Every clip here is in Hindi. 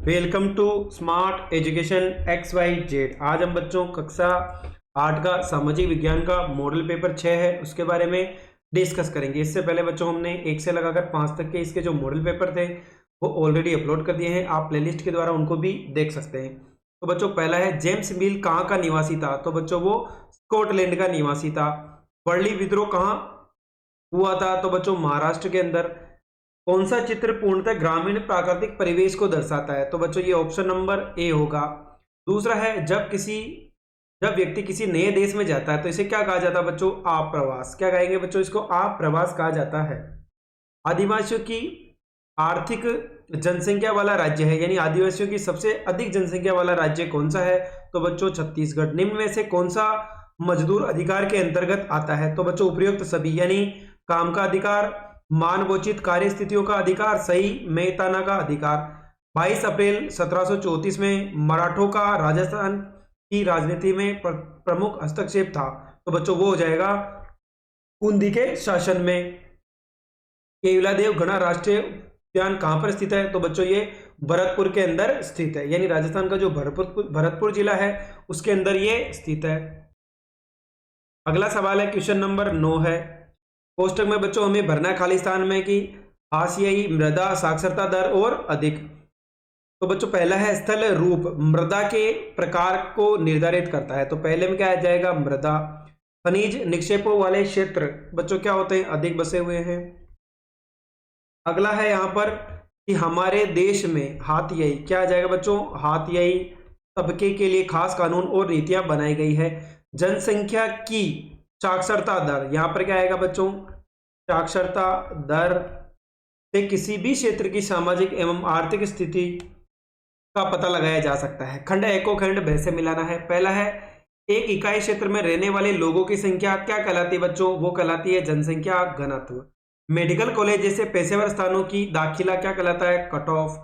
Welcome to smart education X Y Z. आज हम बच्चों कक्षा 8 का सामाजिक विज्ञान का मॉडल पेपर 6 है उसके बारे में डिस्कस करेंगे। इससे पहले बच्चों हमने 1 से लगाकर 5 तक के इसके जो मॉडल पेपर थे वो ऑलरेडी अपलोड कर दिए हैं। आप प्लेलिस्ट के द्वारा उनको भी देख सकते हैं। तो बच्चों पहला है, जेम्स मिल कहाँ का निवासी था? तो बच्चों वो स्कॉटलैंड का निवासी था। वर्ली विद्रोह कहाँ हुआ था? तो बच्चों महाराष्ट्र के अंदर। कौन सा चित्र पूर्णतः ग्रामीण प्राकृतिक परिवेश को दर्शाता है? तो बच्चों ये ऑप्शन नंबर ए होगा। दूसरा है, जब व्यक्ति किसी नए देश में जाता है तो इसे क्या कहा जाता है बच्चों? आप्रवास। क्या कहेंगे बच्चों? इसको आप्रवास कहा जाता है। आदिवासियों की आर्थिक जनसंख्या वाला राज्य है, यानी आदिवासियों की सबसे अधिक जनसंख्या वाला राज्य कौन सा है? तो बच्चों छत्तीसगढ़। निम्न में से कौन सा मजदूर अधिकार के अंतर्गत आता है? तो बच्चों उपयुक्त सभी, यानी काम का अधिकार, मानवोचित कार्य स्थितियों का अधिकार, सही मेहताना का अधिकार। 22 अप्रैल 1734 में मराठों का राजस्थान की राजनीति में प्रमुख हस्तक्षेप था। तो बच्चों वो हो जाएगा बूंदी के शासन में। केवलादेव घना राष्ट्रीय उद्यान कहां पर स्थित है? तो बच्चों ये भरतपुर के अंदर स्थित है, यानी राजस्थान का जो भरतपुर जिला है उसके अंदर ये स्थित है। अगला सवाल है, क्वेश्चन नंबर 9 है। कोष्टक में बच्चों हमें भरना है खाली स्थान में कि हाशियाई, मृदा, साक्षरता दर और अधिक। तो बच्चों पहला है, स्थल रूप मृदा के प्रकार को निर्धारित करता है। तो पहले में क्या आ जाएगा? मृदा। खनिज निक्षेपों वाले क्षेत्र बच्चों क्या होते हैं? अधिक बसे हुए हैं। अगला है यहाँ पर कि हमारे देश में हाथियाई, क्या आ जाएगा बच्चों? हाथियाई तबके के लिए खास कानून और नीतियां बनाई गई है। जनसंख्या की साक्षरता दर, यहां पर क्या आएगा बच्चों? साक्षरता दर से किसी भी क्षेत्र की सामाजिक एवं आर्थिक स्थिति का पता लगाया जा सकता है। खंड ए को खंड ब से मिलाना है। पहला है, एक इकाई क्षेत्र में रहने वाले लोगों की संख्या क्या कहलाती है बच्चों? वो कहलाती है जनसंख्या घनत्व। मेडिकल कॉलेज जैसे पेशेवर स्थानों की दाखिला क्या कहलाता है? Cut off.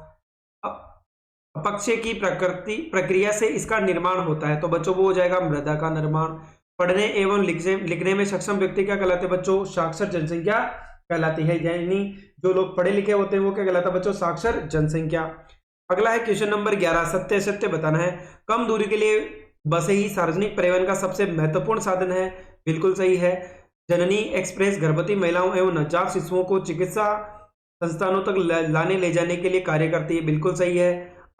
अपक्षय की प्रक्रिया से इसका निर्माण होता है। तो बच्चों वो हो जाएगा मृदा का निर्माण। पढ़ने एवं लिखने में सक्षम व्यक्ति क्या कहलाते हैं बच्चों? साक्षर जनसंख्या कहलाती है, यानी जो लोग पढ़े लिखे होते हैं वो क्या कहलाता है बच्चों? साक्षर जनसंख्या। अगला है क्वेश्चन नंबर 11, सत्य असत्य बताना है। कम दूरी के लिए बसें ही सार्वजनिक परिवहन का सबसे महत्वपूर्ण साधन है। बिल्कुल सही है। जननी एक्सप्रेस गर्भवती महिलाओं एवं नवजात शिशुओं को चिकित्सा संस्थानों तक लाने ले जाने के लिए कार्य करती है। बिल्कुल सही है।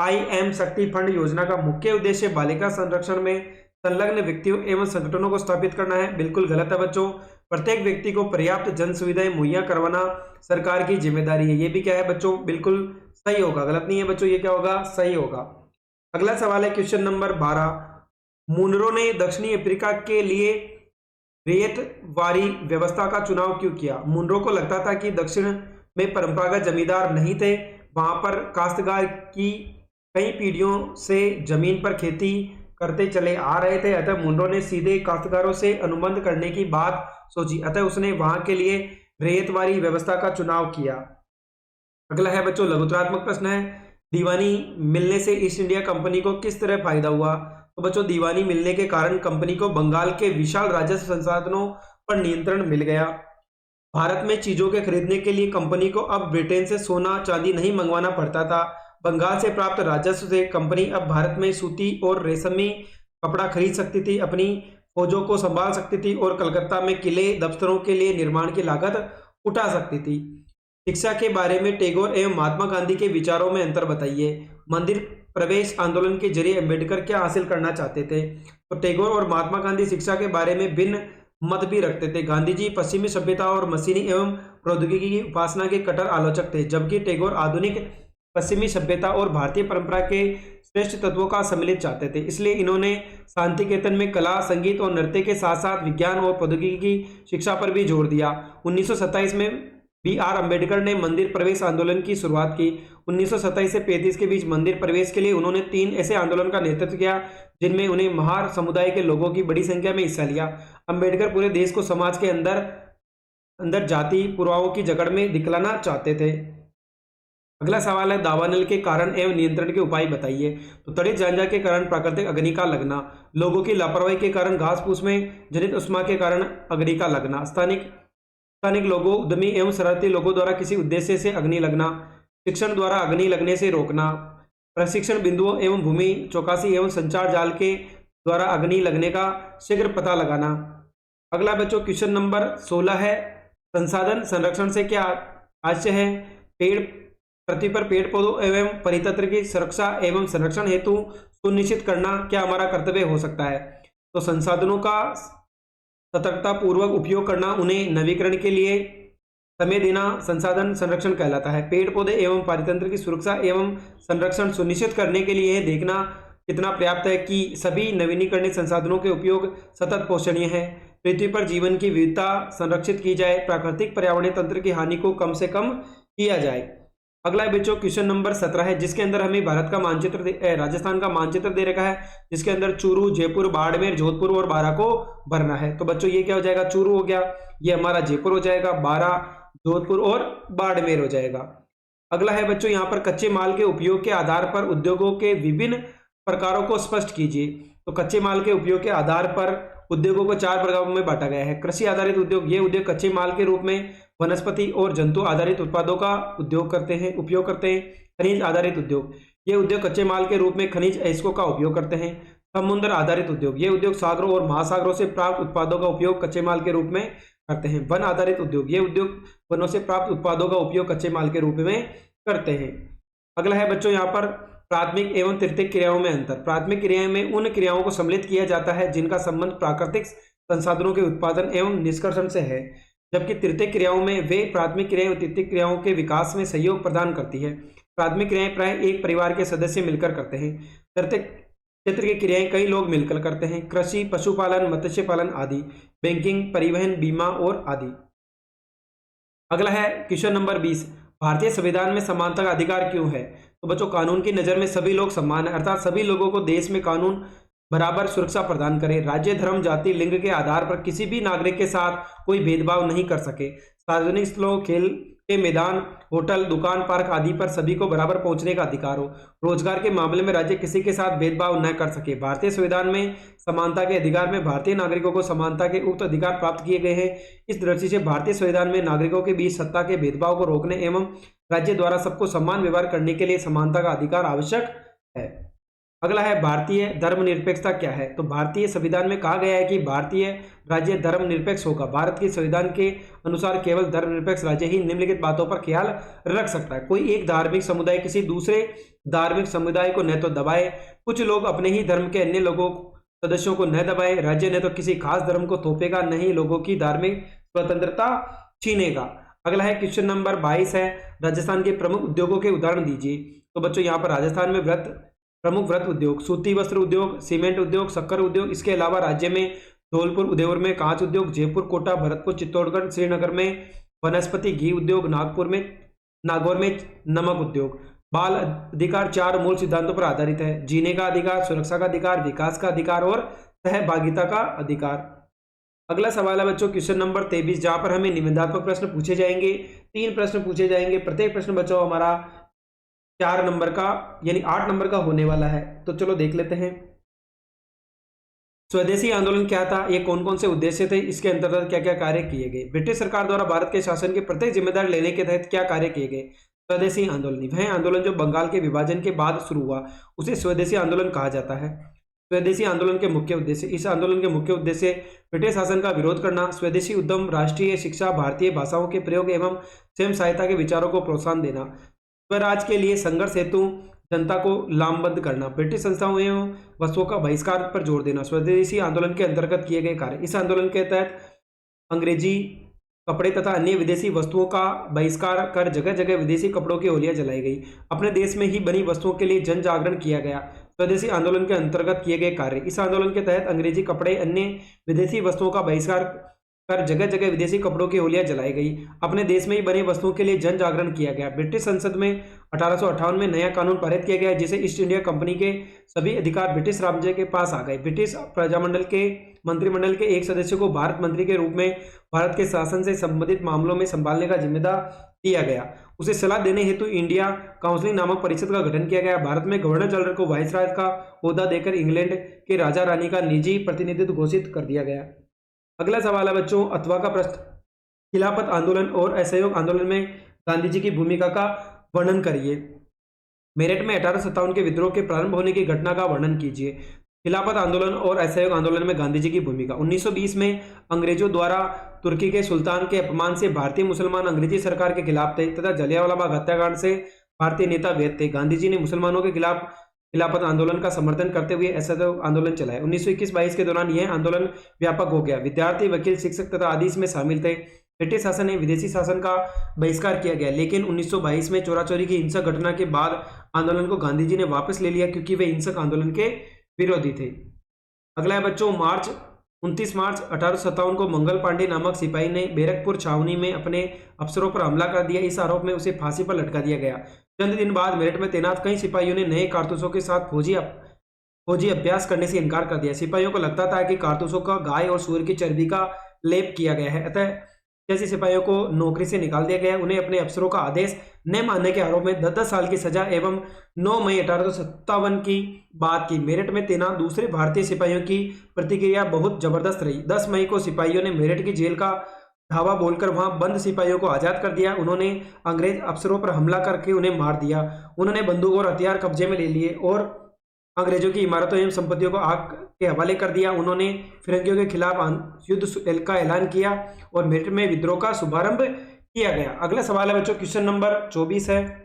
IM शक्ति फंड योजना का मुख्य उद्देश्य बालिका संरक्षण में संलग्न व्यक्तियों एवं संगठनों को स्थापित करना है। बिल्कुल गलत है बच्चों। प्रत्येक व्यक्ति को पर्याप्त जन सुविधाएं मुहैया करवाना सरकार की जिम्मेदारी है। ये भी क्या है बच्चों? बिल्कुल सही होगा, गलत नहीं है बच्चों। ये क्या होगा? सही होगा। अगला सवाल है क्वेश्चन नंबर 12, मुनरो ने दक्षिणी अफ्रीका के लिए रेतवारी व्यवस्था का चुनाव क्यों किया? मुनरो को लगता था कि दक्षिण में परंपरागत जमींदार नहीं थे, वहां पर काश्तकार की कई पीढ़ियों से जमीन पर खेती करते चले आ रहे थे, अतः मुनरो ने सीधे काश्तकारों से अनुबंध करने की बात सोची, अतः उसने वहां के लिए रेतवारी व्यवस्था का चुनाव किया। अगला है बच्चों लघुत्तरात्मक प्रश्न है, दीवानी मिलने से ईस्ट इंडिया कंपनी को किस तरह फायदा हुआ? तो बच्चों दीवानी मिलने के कारण कंपनी को बंगाल के विशाल राजस्व संसाधनों पर नियंत्रण मिल गया। भारत में चीजों के खरीदने के लिए कंपनी को अब ब्रिटेन से सोना चांदी नहीं मंगवाना पड़ता था। बंगाल से प्राप्त राजस्व से कंपनी अब भारत में सूती और रेशमी कपड़ा खरीद सकती थी, अपनी फौजों को संभाल सकती थी और कलकत्ता में किले दफ्तरों के लिए निर्माण की लागत उठा सकती थी। शिक्षा के बारे में टैगोर एवं महात्मा गांधी के विचारों में अंतर बताइए। मंदिर प्रवेश आंदोलन के जरिए अंबेडकर क्या हासिल करना चाहते थे? तो टैगोर और महात्मा गांधी शिक्षा के बारे में भिन्न मत भी रखते थे। गांधी जी पश्चिमी सभ्यता और मशीनी एवं प्रौद्योगिकी की उपासना के कट्टर आलोचक थे, जबकि टैगोर आधुनिक पश्चिमी सभ्यता और भारतीय परंपरा के श्रेष्ठ तत्वों का सम्मिलित चाहते थे। इसलिए इन्होंने शांतिनिकेतन में कला, संगीत और नृत्य के साथ साथ विज्ञान और प्रौद्योगिकी की शिक्षा पर भी जोर दिया। 1927 में BR अम्बेडकर ने मंदिर प्रवेश आंदोलन की शुरुआत की। 1927 से 35 के बीच मंदिर प्रवेश के लिए उन्होंने 3 ऐसे आंदोलन का नेतृत्व किया जिनमें उन्हें महार समुदाय के लोगों की बड़ी संख्या में हिस्सा लिया। अम्बेडकर पूरे देश को समाज के अंदर जाति पुरावों की जकड़ में दिखलाना चाहते थे। अगला सवाल है, दावानल के कारण एवं नियंत्रण के उपाय बताइए। तो तड़ित झांझा के कारण प्राकृतिक अग्नि का लगना, लोगों की लापरवाही के कारण घास फूस में जनित उष्मा के कारण अग्नि का लगना, स्थानिक लोगों, उद्यमी एवं शरारती लोगों द्वारा किसी उद्देश्य से अग्नि लगना, शिक्षण द्वारा अग्नि लगने से रोकना, प्रशिक्षण बिंदुओं एवं भूमि चौकसी एवं संचार जाल के द्वारा अग्नि लगने का शीघ्र पता लगाना। अगला बच्चों क्वेश्चन नंबर 16 है, संसाधन संरक्षण से क्या आशय है? पेड़ पृथ्वी पर पेड़ पौधों एवं परितंत्र की सुरक्षा एवं संरक्षण हेतु सुनिश्चित करना क्या हमारा कर्तव्य हो सकता है? तो संसाधनों का सतर्कता पूर्वक उपयोग करना, उन्हें नवीकरण के लिए समय देना संसाधन संरक्षण कहलाता है। पेड़ पौधे एवं पारितंत्र की सुरक्षा एवं संरक्षण सुनिश्चित करने के लिए यह देखना कितना पर्याप्त है कि सभी नवीनीकरणीय संसाधनों के उपयोग सतत पोषणीय है, पृथ्वी पर जीवन की विविधता संरक्षित की जाए, प्राकृतिक पर्यावरणीय तंत्र की हानि को कम से कम किया जाए। अगला बच्चों क्वेश्चन नंबर 17 है, जिसके अंदर हमें भारत का मानचित्र राजस्थान का मानचित्र दे रखा है, जिसके अंदर चूरू, जयपुर, बाड़मेर, जोधपुर और बारां को भरना है। तो बच्चों ये क्या हो जाएगा? चूरू हो गया, ये हमारा जयपुर हो जाएगा, बारां, जोधपुर और बाड़मेर हो जाएगा। अगला है बच्चों यहाँ पर कच्चे माल के उपयोग के आधार पर उद्योगों के विभिन्न प्रकारों को स्पष्ट कीजिए। तो कच्चे माल के उपयोग के आधार पर उद्योगों को 4 प्रकारों में बांटा गया है। कृषि आधारित उद्योग, ये उद्योग कच्चे माल के रूप में वनस्पति और जंतु आधारित उत्पादों का उपयोग करते हैं। खनिज आधारित उद्योग, ये उद्योग कच्चे माल के रूप में खनिज अयस्कों का उपयोग करते हैं। समुद्र आधारित उद्योग, ये उद्योग सागरों और महासागरों से प्राप्त उत्पादों का उपयोग कच्चे माल के रूप में करते हैं। वन आधारित उद्योग, ये उद्योग वनों से प्राप्त उत्पादों का उपयोग कच्चे माल के रूप में करते हैं। अगला है बच्चों यहाँ पर प्राथमिक एवं तृतीयक क्रियाओं में अंतर। प्राथमिक क्रियाएं में उन क्रियाओं को सम्मिलित किया जाता है जिनका संबंध प्राकृतिक संसाधनों के उत्पादन एवं निष्कर्षण से है, जबकि तृतीयक क्रियाओं में वे प्राथमिक क्रियाएं और तृतीयक क्रियाओं के विकास में सहयोग प्रदान करती है। प्राथमिक क्रियाएं प्राय एक परिवार के सदस्य मिलकर करते हैं। तृतीयक क्षेत्र की क्रियाएं कई लोग मिलकर करते हैं, कृषि, पशुपालन, मत्स्य पालन आदि, बैंकिंग, परिवहन, बीमा और आदि। अगला है क्वेश्चन नंबर 20, भारतीय संविधान में समानता का अधिकार क्यों है? तो बच्चों कानून की नज़र में सभी लोग समान है, अर्थात सभी लोगों को देश में कानून बराबर सुरक्षा प्रदान करे। राज्य, धर्म, जाति, लिंग के आधार पर किसी भी नागरिक के साथ कोई भेदभाव नहीं कर सके। सार्वजनिक स्थलों, खेल के मैदान, होटल, दुकान, पार्क आदि पर सभी को बराबर पहुंचने का अधिकार हो। रोजगार के मामले में राज्य किसी के साथ भेदभाव न कर सके। भारतीय संविधान में समानता के अधिकार में भारतीय नागरिकों को समानता के उक्त अधिकार प्राप्त किए गए हैं। इस दृष्टि से भारतीय संविधान में नागरिकों के बीच सत्ता के भेदभाव को रोकने एवं राज्य द्वारा सबको समान व्यवहार करने के लिए समानता का अधिकार आवश्यक है। अगला है भारतीय धर्मनिरपेक्षता क्या है? तो भारतीय संविधान में कहा गया है कि भारतीय राज्य धर्मनिरपेक्ष होगा। भारत के संविधान के अनुसार केवल धर्मनिरपेक्ष राज्य ही निम्नलिखित बातों पर ख्याल रख सकता है। कोई एक धार्मिक समुदाय किसी दूसरे धार्मिक समुदाय को न तो दबाए, कुछ लोग अपने ही धर्म के अन्य लोगों सदस्यों को न दबाए, राज्य न तो किसी खास धर्म को थोपेगा, न ही लोगों की धार्मिक स्वतंत्रता छीनेगा। अगला है क्वेश्चन नंबर 22 है, राजस्थान के प्रमुख उद्योगों के उदाहरण दीजिए। तो बच्चों यहाँ पर राजस्थान में प्रमुख व्रत उद्योग, सूती वस्त्र उद्योग, सीमेंट उद्योग, शक्कर उद्योग, इसके अलावा राज्य में धौलपुर, उदयपुर में कांच उद्योग, जयपुर, कोटा, भरतपुर, चित्तौड़गढ़, श्रीनगर में वनस्पति घी उद्योग, नागौर में नमक उद्योग। बाल अधिकार 4 मूल सिद्धांतों पर आधारित है: जीने का अधिकार, सुरक्षा का अधिकार, विकास का अधिकार और सहभागिता का अधिकार। अगला सवाल है बच्चों क्वेश्चन नंबर 23, जहां पर हमें निबंधात्मक प्रश्न पूछे जाएंगे। 3 प्रश्न पूछे जाएंगे, प्रत्येक प्रश्न बच्चों हमारा 4 नंबर का यानी 8 नंबर का होने वाला है। तो चलो देख लेते हैं। स्वदेशी आंदोलन क्या था? ये कौन कौन से उद्देश्य थे? इसके अंतर्गत क्या क्या कार्य किए गए? ब्रिटिश सरकार द्वारा भारत के शासन के प्रत्येक जिम्मेदारी लेने के तहत क्या कार्य किए गए? स्वदेशी आंदोलन वह आंदोलन जो बंगाल के विभाजन के बाद शुरू हुआ, उसे स्वदेशी आंदोलन कहा जाता है। स्वदेशी आंदोलन के मुख्य उद्देश्य, इस आंदोलन के मुख्य उद्देश्य ब्रिटिश शासन का विरोध करना, स्वदेशी उद्यम, राष्ट्रीय शिक्षा, भारतीय भाषाओं के प्रयोग एवं स्वयं सहायता के विचारों को प्रोत्साहन देना, स्वराज के लिए संघर्ष हेतु जनता को लामबंद करना, ब्रिटिश संस्थाओं एवं वस्तुओं का बहिष्कार पर जोर देना। स्वदेशी आंदोलन के अंतर्गत किए गए कार्य, इस आंदोलन के तहत अंग्रेजी कपड़े तथा अन्य विदेशी वस्तुओं का बहिष्कार कर जगह जगह विदेशी कपड़ों की होलियां जलाई गई। अपने देश में ही बनी वस्तुओं के लिए जन जागरण किया गया। स्वदेशी आंदोलन के अंतर्गत किए गए कार्य, इस आंदोलन के तहत अंग्रेजी कपड़े, अन्य विदेशी वस्तुओं का बहिष्कार कर जगह जगह विदेशी कपड़ों की होलियां जलाई गई। अपने देश में ही बनी वस्तुओं के लिए जन जागरण किया गया। ब्रिटिश संसद में 1858 में नया कानून पारित किया गया, जिसे ईस्ट इंडिया कंपनी के सभी अधिकार ब्रिटिश राज्य के पास आ गए। ब्रिटिश प्रजामंडल के मंत्रिमंडल के एक सदस्य को भारत मंत्री के रूप में भारत के शासन से संबंधित मामलों में संभालने का जिम्मेदार दिया गया। उसे सलाह देने हेतु इंडिया काउंसिल नामक परिषद का गठन किया गया। भारत में गवर्नर जनरल को वाइसराय का ओहदा देकर इंग्लैंड के राजा रानी का निजी प्रतिनिधित्व घोषित कर दिया गया। अगला सवाल है बच्चों अथवा का प्रश्न, खिलाफत आंदोलन और असहयोग आंदोलन में गांधी जी की भूमिका का वर्णन करिए। मेरठ में 1857 के विद्रोह के प्रारंभ होने की घटना का वर्णन कीजिए। खिलाफत आंदोलन और असहयोग आंदोलन में गांधी जी की भूमिका। 1920 में अंग्रेजों द्वारा तुर्की के सुल्तान के अपमान से भारतीय मुसलमान अंग्रेजी सरकार के खिलाफ थे तथा जलियांवाला बाग हत्याकांड से भारतीय नेता वैध थे। गांधी जी ने मुसलमानों के खिलाफ खिलाफत आंदोलन का समर्थन करते हुए असहयोग आंदोलन चलाया। 1921-22 के दौरान यह आंदोलन व्यापक हो गया। विद्यार्थी, वकील, शिक्षक तथा आदि इसमें शामिल थे। ब्रिटिश शासन ने विदेशी शासन का बहिष्कार किया गया, लेकिन 1922 में चोरा चोरी की हिंसक घटना के बाद आंदोलन को गांधी जी ने वापस ले लिया, क्योंकि वे हिंसक आंदोलन के विरोधी थे। अगला है बच्चों 29 मार्च 1857 को मंगल पांडे नामक सिपाही ने बैरकपुर छावनी में अपने अफसरों पर हमला कर दिया। इस आरोप में उसे फांसी पर लटका दिया गया। चंद दिन बाद मेरठ में तैनात कई सिपाहियों ने नए कारतूसों के साथ फौजी अभ्यास करने से इनकार कर दिया। सिपाहियों को लगता था कि कारतूसों का गाय और सूअर की चर्बी का लेप किया गया है, अतः जैसे सिपाहियों को नौकरी से निकाल दिया गया। उन्हें अपने अफसरों का आदेश न मानने के आरोप में 10-10 साल की सजा एवं 9 मई 1857 की बात की। मेरठ में तैनात दूसरे भारतीय सिपाहियों की प्रतिक्रिया बहुत जबरदस्त रही। 10 मई को सिपाहियों ने मेरठ की जेल का धावा बोलकर वहां बंद सिपाहियों को आजाद कर दिया। उन्होंने अंग्रेज अफसरों पर हमला करके उन्हें मार दिया। उन्होंने बंदूक और हथियार कब्जे में ले लिए और अंग्रेजों की इमारतों एवं संपत्तियों को आग के हवाले कर दिया। उन्होंने फिरंगियों के खिलाफ युद्ध का ऐलान किया और मेरठ में विद्रोह का शुभारंभ किया गया। अगला सवाल है बच्चों क्वेश्चन नंबर 24 है।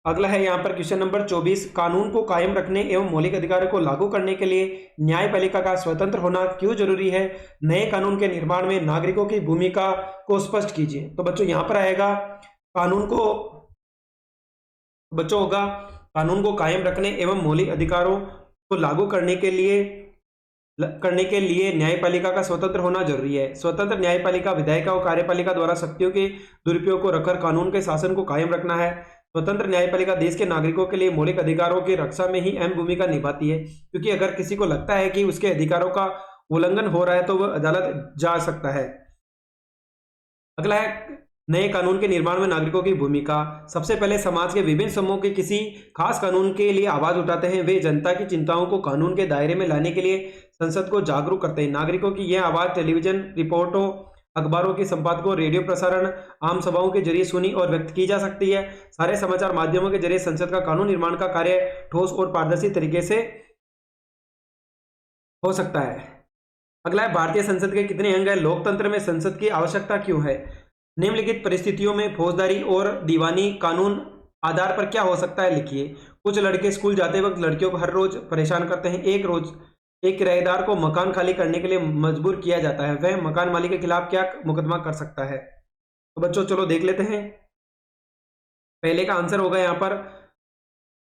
अगला है यहाँ पर क्वेश्चन नंबर 24, कानून को कायम रखने एवं मौलिक अधिकारों को लागू करने के लिए न्यायपालिका का स्वतंत्र होना क्यों जरूरी है? नए कानून के निर्माण में नागरिकों की भूमिका को स्पष्ट कीजिए। तो बच्चों यहाँ पर आएगा कानून को, बच्चों होगा कानून को कायम रखने एवं मौलिक अधिकारों को लागू करने के लिए न्यायपालिका का स्वतंत्र होना जरूरी है। स्वतंत्र न्यायपालिका विधायिका और कार्यपालिका द्वारा शक्तियों के दुरुपयोग को रखकर कानून के शासन को कायम रखना है। स्वतंत्र न्यायपालिका देश के नागरिकों के लिए मौलिक अधिकारों की रक्षा में ही अहम भूमिका निभाती है, क्योंकि अगर किसी को लगता है कि उसके अधिकारों का उल्लंघन हो रहा है तो वह अदालत जा सकता है। अगला है नए कानून के निर्माण में नागरिकों की भूमिका। सबसे पहले समाज के विभिन्न समूह के किसी खास कानून के लिए आवाज उठाते हैं। वे जनता की चिंताओं को कानून के दायरे में लाने के लिए संसद को जागरूक करते हैं। नागरिकों की यह आवाज टेलीविजन रिपोर्टों, अखबारों के संपादकों, रेडियो प्रसारण, आम सभाओं के जरिए सुनी और व्यक्त की जा सकती है। सारे समाचार माध्यमों के जरिए संसद का कानून निर्माण का कार्य ठोस और पारदर्शी तरीके से हो सकता है। अगला है भारतीय संसद के कितने अंग हैं? लोकतंत्र में संसद की आवश्यकता क्यों है? निम्नलिखित परिस्थितियों में फौजदारी और दीवानी कानून आधार पर क्या हो सकता है, लिखिए। कुछ लड़के स्कूल जाते वक्त लड़कियों को हर रोज परेशान करते हैं। एक किराएदार को मकान खाली करने के लिए मजबूर किया जाता है। वह मकान मालिक के खिलाफ क्या मुकदमा कर सकता है? तो बच्चों चलो देख लेते हैं। पहले का आंसर होगा यहाँ पर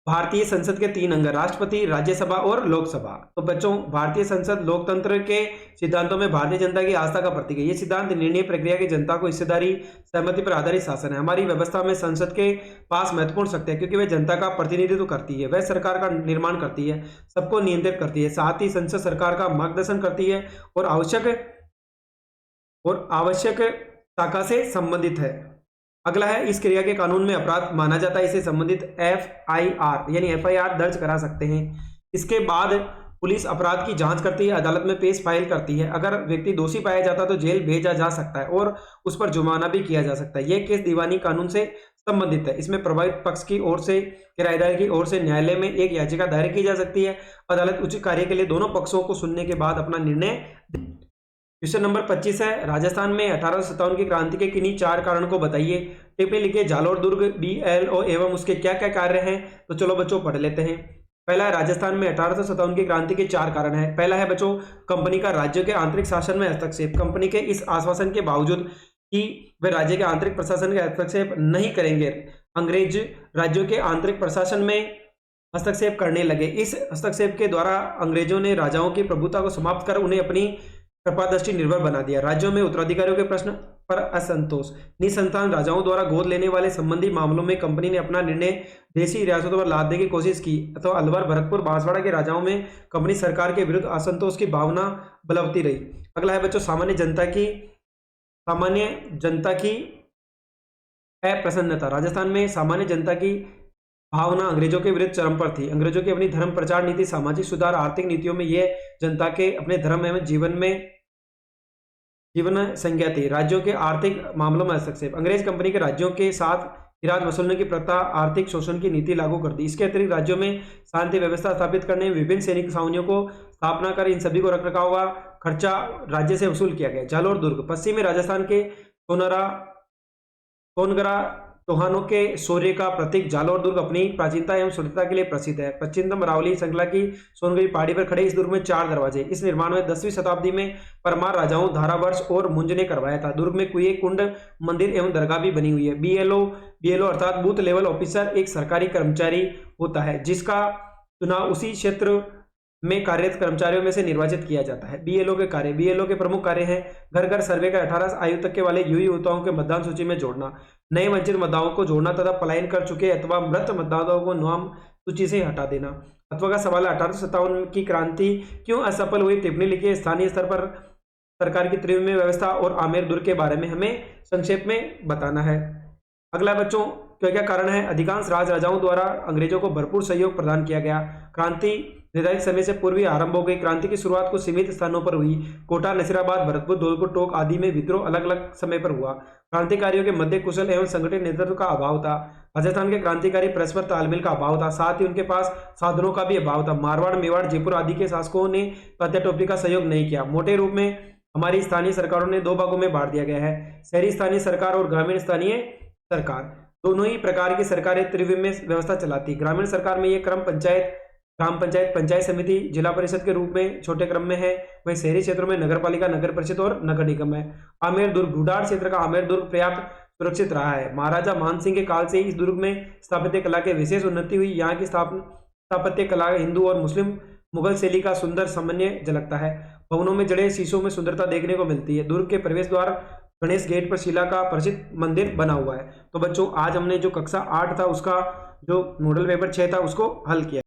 भारतीय संसद के 3 अंग, राष्ट्रपति, राज्यसभा और लोकसभा। तो बच्चों भारतीय संसद लोकतंत्र के सिद्धांतों में भारतीय जनता की आस्था का प्रतीक है। ये सिद्धांत निर्णय प्रक्रिया की जनता को हिस्सेदारी, सहमति पर आधारित शासन है। हमारी व्यवस्था में संसद के पास महत्वपूर्ण शक्ति है, क्योंकि वह जनता का प्रतिनिधित्व करती है। वह सरकार का निर्माण करती है, सबको नियंत्रित करती है। साथ ही संसद सरकार का मार्गदर्शन करती है और आवश्यक शाखा से संबंधित है। अगला है इस क्रिया के कानून में अपराध माना जाता है, इसे संबंधित FIR यानी FIR दर्ज करा सकते हैं। इसके बाद पुलिस अपराध की जांच करती है, अदालत में पेश फाइल करती है। अगर व्यक्ति दोषी पाया जाता है तो जेल भेजा जा सकता है और उस पर जुर्माना भी किया जा सकता है। यह केस दीवानी कानून से संबंधित है। इसमें प्रभावित पक्ष की ओर से, किराएदार की ओर से न्यायालय में एक याचिका दायर की जा सकती है। अदालत उचित कार्य के लिए दोनों पक्षों को सुनने के बाद अपना निर्णय। क्वेश्चन नंबर 25 है, राजस्थान में 1857 की क्रांति के किन्हीं 4 कारण को बताइए। टिप्पणी लिखिए। जालोर दुर्ग BLO एवं उसके क्या क्या कार्य हैं? तो चलो बच्चों पढ़ लेते हैं। पहला है राजस्थान में 1857 की क्रांति के 4 कारण हैं। पहला है बच्चों कंपनी का राज्यों के आंतरिक शासन में हस्तक्षेप। कंपनी के इस आश्वासन के बावजूद कि वे राज्य के आंतरिक प्रशासन के हस्तक्षेप नहीं करेंगे, अंग्रेज राज्यों के आंतरिक प्रशासन में हस्तक्षेप करने लगे। इस हस्तक्षेप के द्वारा अंग्रेजों ने राजाओं की प्रभुता को समाप्त कर उन्हें अपनी कृपादृष्टि निर्भर बना दिया। राज्यों में उत्तराधिकारियों के प्रश्न पर असंतोष। निसंतान राजाओं द्वारा गोद लेने वाले संबंधी मामलों में कंपनी ने अपना निर्णय देशी रियासतों पर लादने की कोशिश की। तो अलवर, भरतपुर, बांसवाड़ा के राजाओं में कंपनी सरकार के विरुद्ध असंतोष की भावना बलवती रही। अगला है बच्चों सामान्य जनता की अप्रसन्नता। राजस्थान में सामान्य जनता की भावना अंग्रेजों के विरुद्ध चरम पर थी। अंग्रेजों की अपनी धर्म प्रचार नीति, सामाजिक सुधार, आर्थिक नीतियों में यह जनता के अपने धर्म एवं जीवन संज्ञा थी। राज्यों के आर्थिक मामलों में हस्तक्षेप। अंग्रेज कंपनी के राज्यों के साथ हिरात वसूलने की प्रथा, आर्थिक शोषण की नीति लागू कर दी। इसके अतिरिक्त राज्यों में शांति व्यवस्था स्थापित करने, विभिन्न सैनिक छावनियों को स्थापना कर इन सभी को रखरखाव का खर्चा राज्य से वसूल किया गया। जालोर दुर्ग पश्चिमी राजस्थान के सोनगरा चौहानों के शौर्य का प्रतीक जालोर दुर्ग अपनी प्राचीनता एवं सुंदरता के लिए प्रसिद्ध है। पश्चिमतम अरावली श्रृंखला की सोनगरी पहाड़ी पर खड़े इस दुर्ग में 4 दरवाजे। इस निर्माण में 10वीं शताब्दी में परमार राजाओं धारावर्ष और मुंज ने करवाया था। दुर्ग में कुएं, कुंड, मंदिर एवं दरगाह भी बनी हुई है। बीएलओ अर्थात बूथ लेवल ऑफिसर एक सरकारी कर्मचारी होता है जिसका चुनाव उसी क्षेत्र में कार्यरत कर्मचारियों में से निर्वाचित किया जाता है। बीएलओ के प्रमुख कार्य हैं घर घर सर्वे का 18 आयु तक के वाले युवताओं के मतदान सूची में जोड़ना, नए वंचित मतदाताओं को जोड़ना तथा पलायन कर चुके अथवा मृत मतदाताओं को नाम सूची से हटा देना। अथवा का सवाल है 1857 की क्रांति क्यों असफल हुई, टिप्पणी लिखिए। स्थानीय स्तर पर सरकार की त्रिविम व्यवस्था और आमेर दुर्ग के बारे में हमें संक्षेप में बताना है। अगला बच्चों क्या कारण है? अधिकांश राजाओं द्वारा अंग्रेजों को भरपूर सहयोग प्रदान किया गया। क्रांति निर्धारित समय से पूर्व ही आरंभ हो गई। क्रांति की शुरुआत को सीमित स्थानों पर हुई। कोटा, नसीराबाद, भरतपुर, धौलपुर, टोंक आदि में विद्रोह अलग अलग समय पर हुआ। क्रांतिकारियों के मध्य कुशल एवं संगठित नेतृत्व का अभाव था। राजस्थान के क्रांतिकारी परस्पर तालमेल का अभाव था, साथ ही उनके पास साधनों का भी अभाव था। मारवाड़, मेवाड़, जयपुर आदि के शासकों ने तात्या टोपे का सहयोग नहीं किया। मोटे रूप में हमारी स्थानीय सरकारों ने 2 भागों में बांट दिया गया है, शहरी स्थानीय सरकार और ग्रामीण स्थानीय सरकार। दोनों ही प्रकार की सरकारें त्रिविम में व्यवस्था चलाती। ग्रामीण सरकार में ये क्रम ग्राम पंचायत, पंचायत समिति, जिला परिषद के रूप में छोटे क्रम में है। वहीं शहरी क्षेत्रों में नगर पालिका, नगर परिषद और नगर निगम है। आमेर दुर्ग, ढूंढाड़ क्षेत्र का आमेर दुर्ग पर्याप्त सुरक्षित रहा है। महाराजा मानसिंह के काल से इस दुर्ग में स्थापत्य कला के विशेष उन्नति हुई। यहाँ की स्थापत्य कला हिंदू और मुस्लिम मुगल शैली का सुंदर समन्वय झलकता है। भवनों में जड़े शीशों में सुंदरता देखने को मिलती है। दुर्ग के प्रवेश द्वार गणेश गेट पर शिला का प्रसिद्ध मंदिर बना हुआ है। तो बच्चों आज हमने जो कक्षा 8 था उसका जो मॉडल पेपर 6 था उसको हल किया।